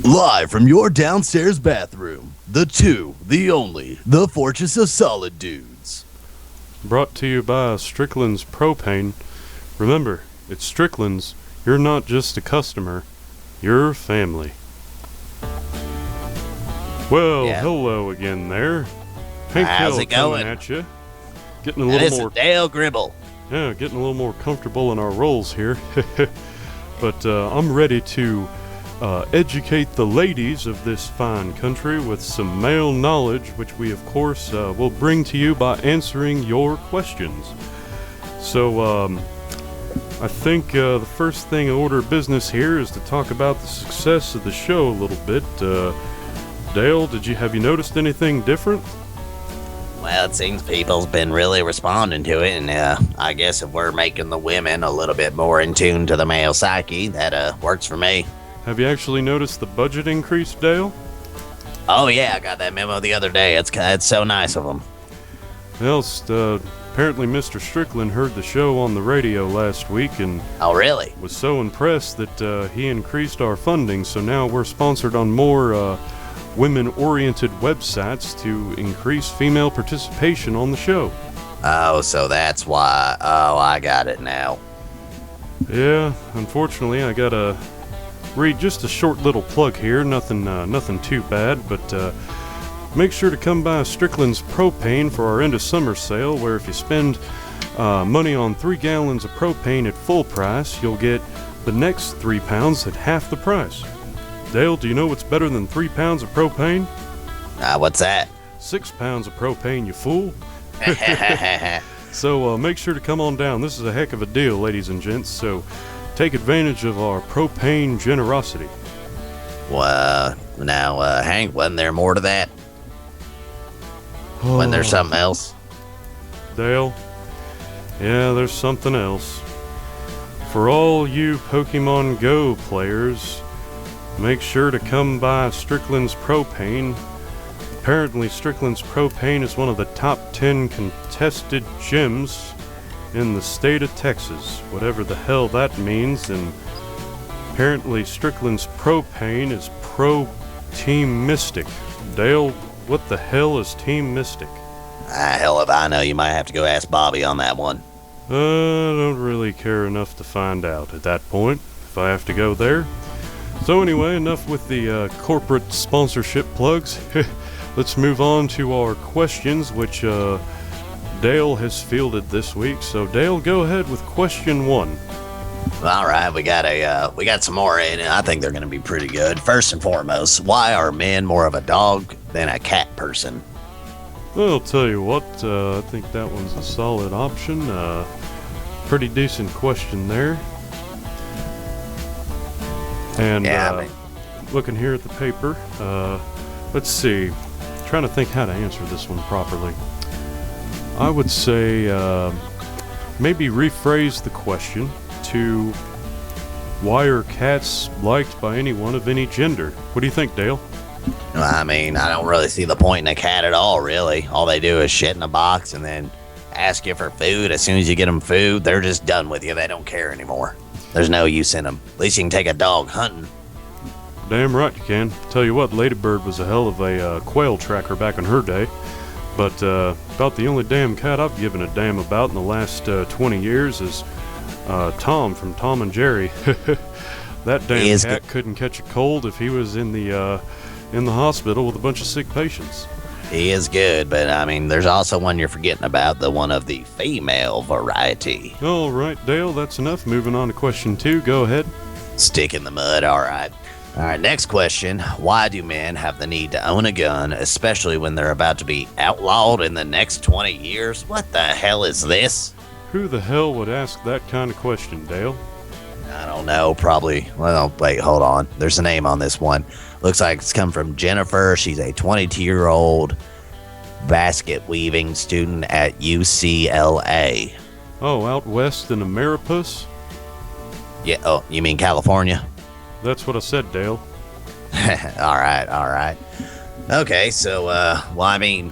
Live from your downstairs bathroom, the only, the Fortress of Solidudes. Brought to you by Strickland's Propane. Remember, it's Strickland's. You're not just a customer, you're family. Well, Hello again there. Hank How's Hill it going? coming at you. Getting a And little it's more, Dale Gribble. getting a little more comfortable in our roles here. But I'm ready to educate the ladies of this fine country with some male knowledge, which we, of course, will bring to you by answering your questions. So, I think the first thing in order of business here is to talk about the success of the show a little bit. Dale, have you noticed anything different? Well, it seems people's been really responding to it, and I guess if we're making the women a little bit more in tune to the male psyche, that works for me. Have you actually noticed the budget increase, Dale? Oh yeah, I got that memo the other day. It's so nice of them. Well, apparently Mr. Strickland heard the show on the radio last week and Oh really? was so impressed that he increased our funding, so now we're sponsored on more women-oriented websites to increase female participation on the show. Oh, so that's why. Oh, I got it now. Yeah, unfortunately, I gotta read just a short little plug here. Nothing too bad, but make sure to come by Strickland's Propane for our end of summer sale, where if you spend money on 3 gallons of propane at full price, you'll get the next 3 pounds at half the price. Dale, do you know what's better than 3 pounds of propane? What's that? 6 pounds of propane, you fool. So make sure to come on down. This is a heck of a deal, ladies and gents, so take advantage of our propane generosity. Well, now, Hank, wasn't there more to that? Wasn't there something else? Dale? Yeah, there's something else. For all you Pokemon Go players, make sure to come by Strickland's Propane. Apparently, Strickland's Propane is one of the top 10 contested gyms in the state of Texas, whatever the hell that means, and apparently Strickland's Propane is pro Team Mystic. Dale, what the hell is Team Mystic? Hell if I know. You might have to go ask Bobby on that one. I don't really care enough to find out at that point, if I have to go there. So anyway, enough with the corporate sponsorship plugs. Let's move on to our questions, which Dale has fielded this week. So Dale, go ahead with question 1. All right, we got some more in, and I think they're going to be pretty good. First and foremost, why are men more of a dog than a cat person? Well, I'll tell you what, I think that one's a solid option. Pretty decent question there. And looking here at the paper, let's see. Trying to think how to answer this one properly. I would say maybe rephrase the question to why are cats liked by anyone of any gender? What do you think, Dale? I mean, I don't really see the point in a cat at all, really. All they do is shit in a box and then ask you for food. As soon as you get them food, they're just done with you. They don't care anymore. There's no use in them. At least you can take a dog hunting. Damn right you can. Tell you what, Ladybird was a hell of a quail tracker back in her day. But about the only damn cat I've given a damn about in the last 20 years is Tom from Tom and Jerry. That damn cat couldn't catch a cold if he was in the hospital with a bunch of sick patients. He is good, but I mean, there's also one you're forgetting about, the one of the female variety. All right, Dale, that's enough. Moving on to question 2. Go ahead. Stick in the mud, all right. All right, next question. Why do men have the need to own a gun, especially when they're about to be outlawed in the next 20 years? What the hell is this? Who the hell would ask that kind of question, Dale? I don't know, probably. Well, wait, hold on. There's a name on this one. Looks like it's come from Jennifer. She's a 22-year-old basket weaving student at UCLA. Oh, out west in Ameripus? Yeah, oh, you mean California? That's what I said, Dale. All right. Okay, so, well, I mean,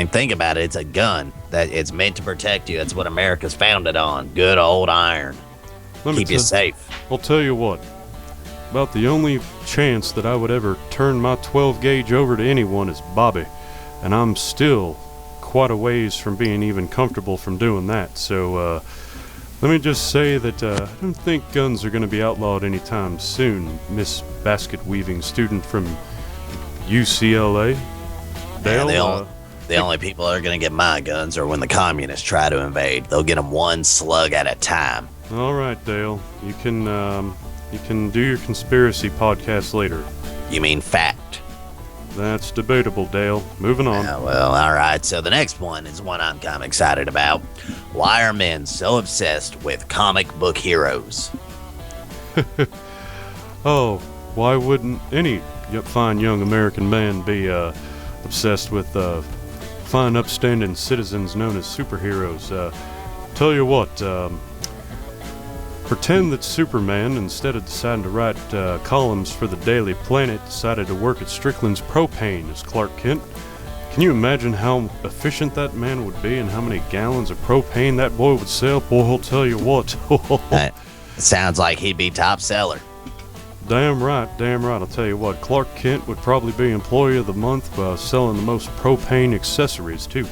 think about it. It's a gun that it's meant to protect you. That's what America's founded on. Good old iron. Keep you safe. I'll tell you what. about the only chance that I would ever turn my 12 gauge over to anyone is Bobby, and I'm still quite a ways from being even comfortable from doing that. So let me just say that I don't think guns are going to be outlawed anytime soon, Miss Basket Weaving student from UCLA. Yeah, Dale, the only people that are going to get my guns are when the communists try to invade. They'll get them one slug at a time. all right, Dale, you can do your conspiracy podcast later. You mean fact? That's debatable, Dale. Moving on. Yeah, well, all right. So the next one is one I'm kind of excited about. Why are men so obsessed with comic book heroes? Oh, why wouldn't any fine young American man be obsessed with fine, upstanding citizens known as superheroes? Tell you what, pretend that Superman, instead of deciding to write columns for the Daily Planet, decided to work at Strickland's Propane as Clark Kent. Can you imagine how efficient that man would be and how many gallons of propane that boy would sell? Boy, I'll tell you what. It sounds like he'd be top seller. Damn right. I'll tell you what, Clark Kent would probably be Employee of the Month selling the most propane accessories, too.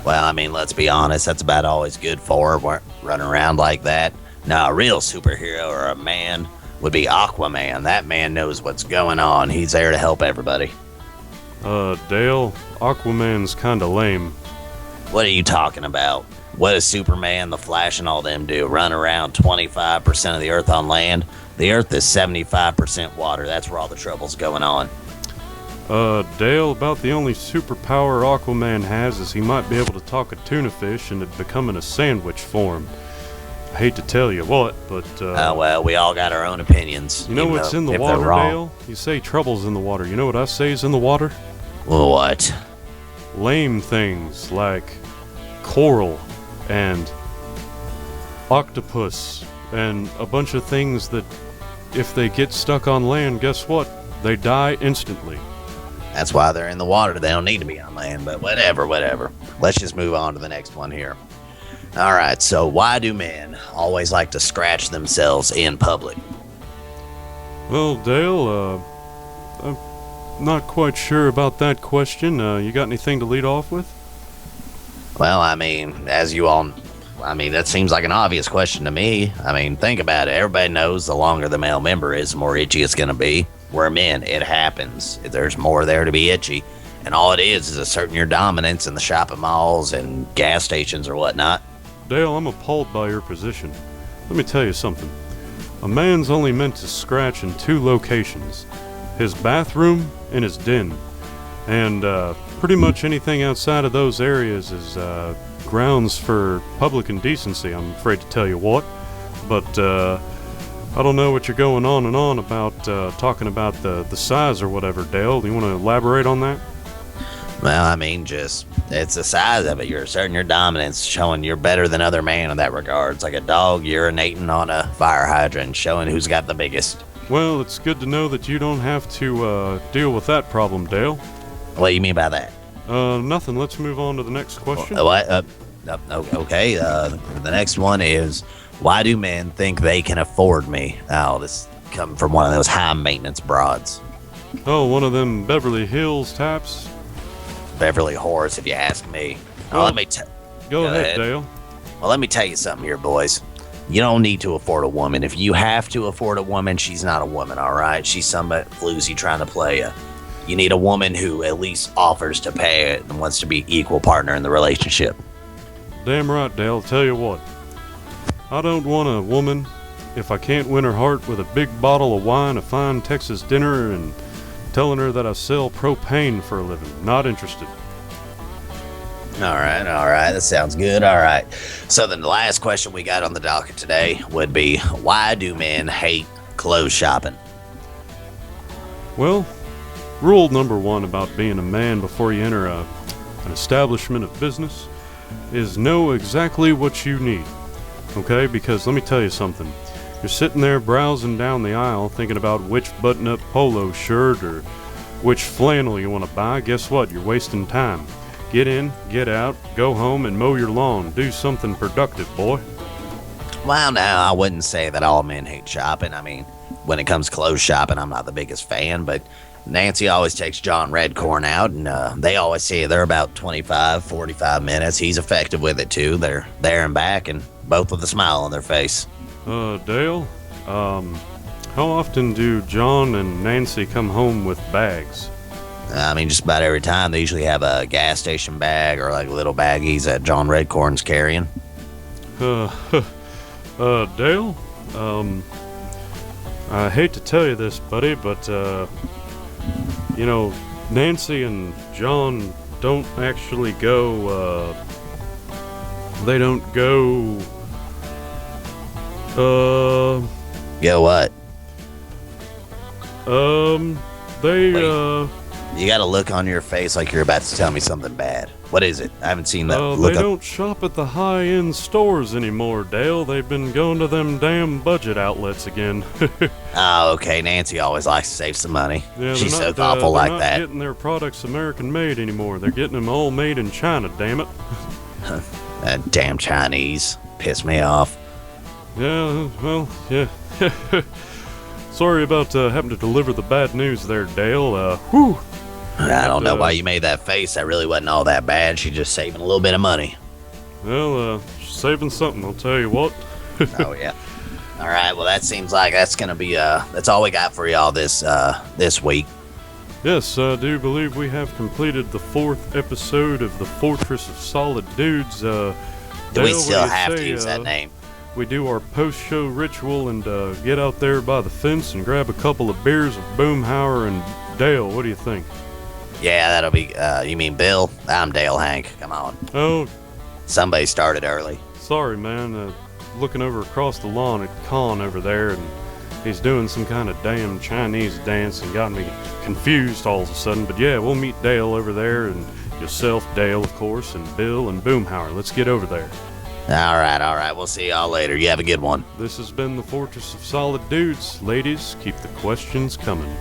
Well, I mean, let's be honest. That's about all he's good for, running around like that. Now, a real superhero or a man would be Aquaman. That man knows what's going on. He's there to help everybody. Dale, Aquaman's kinda lame. What are you talking about? What does Superman, the Flash, and all them do? Run around 25% of the Earth on land? The Earth is 75% water. That's where all the trouble's going on. Dale, about the only superpower Aquaman has is he might be able to talk a tuna fish into becoming a sandwich form. I hate to tell you what, but well, we all got our own opinions. you know even what's though- in the if they're water, wrong. Dale? You say trouble's in the water. You know what I say is in the water? What? Lame things like coral and octopus and a bunch of things that if they get stuck on land, guess what? They die instantly. That's why they're in the water. They don't need to be on land, but whatever. Let's just move on to the next one here. All right, so why do men always like to scratch themselves in public? Well, Dale, I'm not quite sure about that question. You got anything to lead off with? Well, I mean, that seems like an obvious question to me. I mean, think about it. Everybody knows the longer the male member is, the more itchy it's going to be. We're men. It happens. There's more there to be itchy. And all it is asserting your dominance in the shopping malls and gas stations or whatnot. Dale, I'm appalled by your position. Let me tell you something. A man's only meant to scratch in two locations, his bathroom and his den. And pretty much anything outside of those areas is grounds for public indecency, I'm afraid to tell you what. But I don't know what you're going on and on about talking about the size or whatever, Dale. Do you want to elaborate on that? Well, I mean, it's the size of it. You're asserting your dominance, showing you're better than other man in that regard. It's like a dog urinating on a fire hydrant, showing who's got the biggest. Well, it's good to know that you don't have to deal with that problem, Dale. What do you mean by that? Nothing. Let's move on to the next question. What? Okay. The next one is, why do men think they can afford me? Oh, this come from one of those high maintenance broads. Oh, one of them Beverly Hills types? Beverly whores, if you ask me. Well, Let me Go ahead, ahead. Dale. Well, let me tell you something here, boys. You don't need to afford a woman. If you have to afford a woman, she's not a woman, all right? She's somebody floozy trying to play you. You need a woman who at least offers to pay it and wants to be equal partner in the relationship. Damn right, Dale. Tell you what. I don't want a woman if I can't win her heart with a big bottle of wine, a fine Texas dinner, and telling her that I sell propane for a living. Not interested. All right. That sounds good. All right. So then the last question we got on the docket today would be, why do men hate clothes shopping? Well, rule number one about being a man before you enter an establishment of business is know exactly what you need. Okay? Because let me tell you something. You're sitting there browsing down the aisle thinking about which button-up polo shirt or which flannel you want to buy. Guess what? You're wasting time. Get in, get out, go home, and mow your lawn. Do something productive, boy. Well, now, I wouldn't say that all men hate shopping. I mean, when it comes clothes shopping, I'm not the biggest fan, but Nancy always takes John Redcorn out, and they always say they're about 25, 45 minutes. He's effective with it, too. They're there and back, and both with a smile on their face. Dale, how often do John and Nancy come home with bags? I mean, just about every time. They usually have a gas station bag or like little baggies that John Redcorn's carrying. Dale, I hate to tell you this, buddy, but, Nancy and John don't actually go, they don't go, Go what? they, Wait. You got a look on your face like you're about to tell me something bad. What is it? I haven't seen that look they up. don't shop at the high-end stores anymore, Dale. They've been going to them damn budget outlets again. Oh, okay. Nancy always likes to save some money. Yeah, She's they're so not, thoughtful they're like not that. getting their products American-made anymore. They're getting them all made in China, damn it. That damn Chinese. Piss me off. Yeah, well, yeah. Sorry about having to deliver the bad news there, Dale. Whew. I don't know why you made that face. That really wasn't all that bad. She's just saving a little bit of money. Well, saving something, I'll tell you what. Oh, yeah. All right. Well, that seems like that's going to be, that's all we got for y'all this week. Yes, I do believe we have completed the 4th episode of the Fortress of Solidudes. Do Dale, we what still do you have to say, use that name? We do our post-show ritual and get out there by the fence and grab a couple of beers with Boomhauer and Dale. What do you think? Yeah, that'll be, you mean Bill? I'm Dale Hank. Come on. Oh, Somebody started early. sorry, man. Looking over across the lawn at Con over there, and he's doing some kind of damn Chinese dance and got me confused all of a sudden. But yeah, we'll meet Dale over there, and yourself, Dale, of course, and Bill and Boomhauer. Let's get over there. All right. We'll see y'all later. You have a good one. This has been the Fortress of Solid Dudes. Ladies, keep the questions coming.